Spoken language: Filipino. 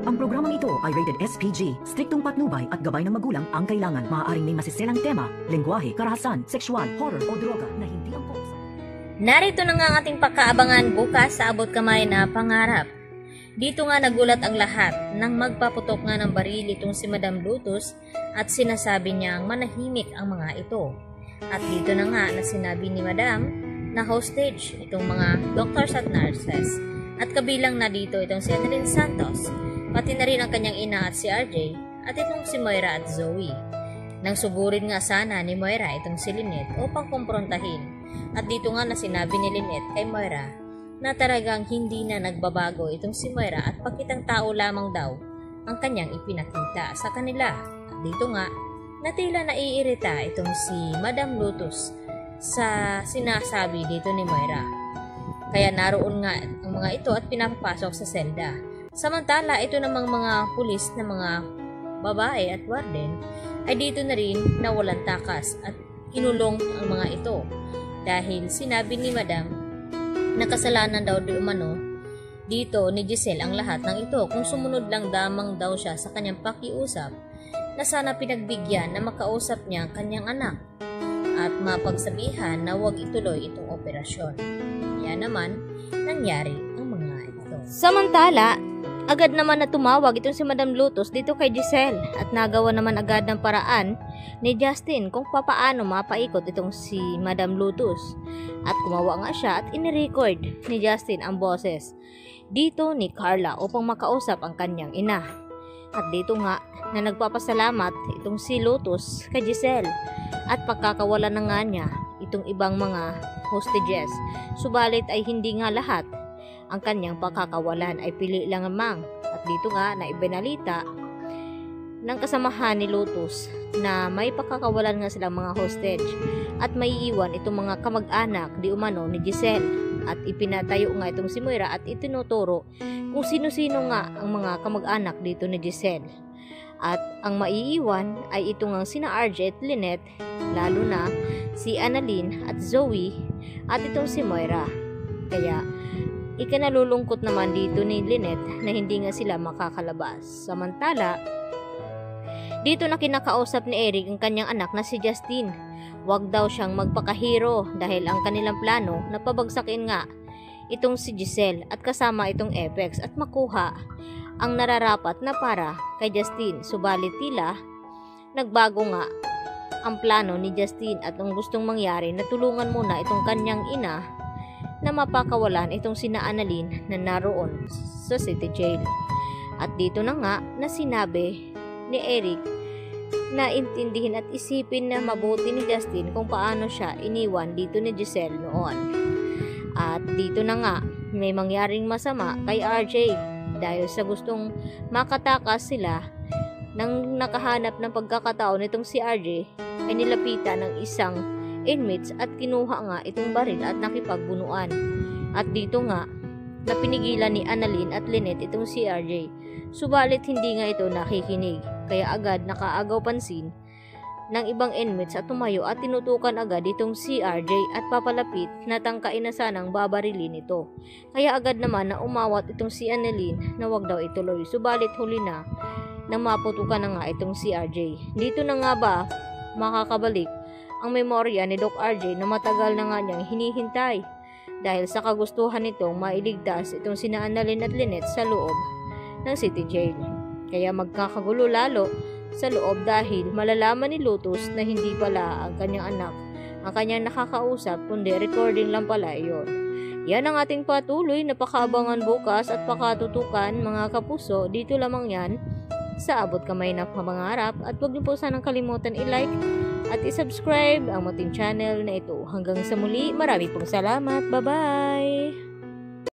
Ang programang ito ay rated SPG. Striktong patnubay at gabay ng magulang ang kailangan. Maaaring may masiselang tema, lengguwahe, karahasan, sexual, horror o droga na hindi angkop sa... Narito na nga ang ating pagkaabangan bukas sa Abot Kamay na Pangarap. Dito nga nagulat ang lahat nang magpaputok nga ng baril itong si Madam Lotus at sinasabi niyang manahimik ang mga ito. At dito na nga na sinabi ni Madam na hostage itong mga doctors at nurses. At kabilang na dito itong si Annalyn Santos, pati na rin ang kanyang ina at si RJ, at itong si Moira at Zoe. Nang sugurin nga sana ni Moira itong si Lynette upang kumprontahin. At dito nga na sinabi ni Lynette kay Moira na talagang hindi na nagbabago itong si Moira at pagkitang tao lamang daw ang kanyang ipinakita sa kanila. At dito nga, na tila naiirita itong si Madam Lotus sa sinasabi dito ni Moira. Kaya naroon nga ang mga ito at pinapapasok sa selda. Samantala, ito namang mga pulis na mga babae at warden ay dito na rin nawalan takas at kinulong ang mga ito. Dahil sinabi ni Madam na kasalanan daw di umano dito ni Giselle ang lahat ng ito kung sumunod lang damang daw siya sa kanyang pakiusap na sana pinagbigyan na makausap niya ang kanyang anak at mapagsabihan na huwag ituloy itong operasyon. Kaya naman, nangyari ang mga ito. Samantala, agad naman na tumawag itong si Madam Lotus dito kay Giselle at nagawa naman agad ng paraan ni Justin kung papaano mapaikot itong si Madam Lotus. At kumawa nga siya at inirecord ni Justin ang boses dito ni Carla upang makausap ang kanyang ina. At dito nga na nagpapasalamat itong si Lotus kay Giselle at pagkakawalan na nga niya itong ibang mga hostages. Subalit ay hindi nga lahat ang kanyang pagkakawalan ay pili lang lamang. At dito nga na ibinalita ng kasamahan ni Lotus na may pagkakawalan nga silang mga hostage at may iwan itong mga kamag-anak di umano ni Giselle. At ipinatayo nga itong si Moira at itinuturo kung sino-sino nga ang mga kamag-anak dito ni Giselle. At ang maiiwan ay itong ang sina RJ at Lynette, lalo na si Annalyn at Zoe at itong si Moira. Kaya ikinalulungkot naman dito ni Lynette na hindi nga sila makakalabas. Samantala, dito na kinakausap ni Eric ang kanyang anak na si Justin. Huwag daw siyang magpakahiro dahil ang kanilang plano na pabagsakin nga itong si Giselle at kasama itong Apex at makuha ang nararapat na para kay Justin. Subalit tila nagbago nga ang plano ni Justin at ang gustong mangyari na tulungan muna itong kanyang ina na mapakawalan itong sina Annalyn na naroon sa city jail. At dito na nga na sinabi ni Eric na intindihin at isipin na mabuti ni Justin kung paano siya iniwan dito ni Giselle noon. At dito na nga may mangyaring masama kay RJ dahil sa gustong makatakas sila nang nakahanap ng pagkakataon nitong si RJ ay nilapitan ng isang inmates at kinuha nga itong baril at nakipagbunuan. At dito nga napinigilan ni Annalyn at Lynette itong si RJ. Subalit hindi nga ito nakikinig kaya agad nakaagaw pansin ng ibang inmates at tumayo at tinutukan agad itong si RJ at papalapit na tangkain na sanang babarilin ito. Kaya agad naman na umawat itong si Annalyn na wag daw ituloy. Subalit huli na nang maputukan na nga itong si RJ. Dito na nga ba makakabalik ang memorya ni Doc RJ na matagal na nga niyang hinihintay dahil sa kagustuhan nitong mailigtas itong sina Annalyn at Lynette sa loob ng city jail. Kaya magkakagulo lalo sa loob dahil malalaman ni Lotus na hindi pala ang kanyang anak ang kanyang nakakausap kundi recording lang pala iyon. Yan ang ating patuloy na pakaabangan bukas at pakatutukan mga kapuso. Dito lamang yan sa Abot Kamay na Pangarap at huwag niyo po sanang kalimutan i-like at i-subscribe ang ating channel na ito. Hanggang sa muli, marami pong salamat. Bye-bye!